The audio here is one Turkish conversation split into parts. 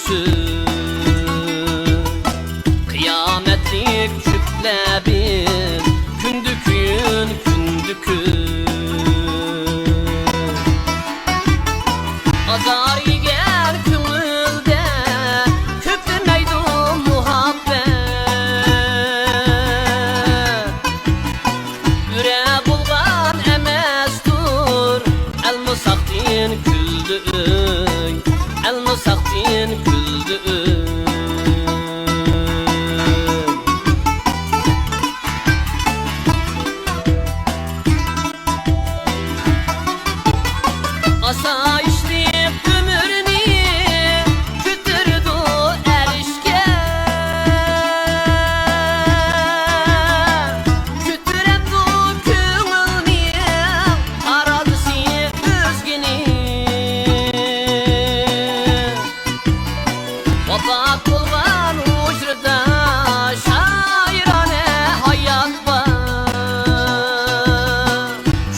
kürsün. Kıyametlik çüplebin kündükün kündükün. Azar yigen kümülde küplemeydu muhabbet. Yüre bulgan emestur el musaktin küldü. El musaktin küldü. Asayişlik ömrünü kütürdü erişke. Kütüremdu kümülni aradısı özgeni. Vafat bulgan ucrda şairane hayat var.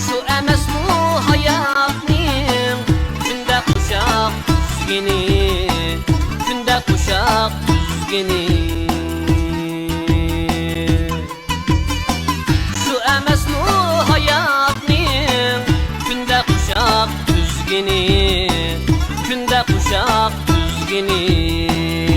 Şu emes bu hayatning günde kuşak düzgeni. Günde kuşak düzgeni. Şu emes bu hayatning günde kuşak düzgeni. Günde kuşak düzgeni.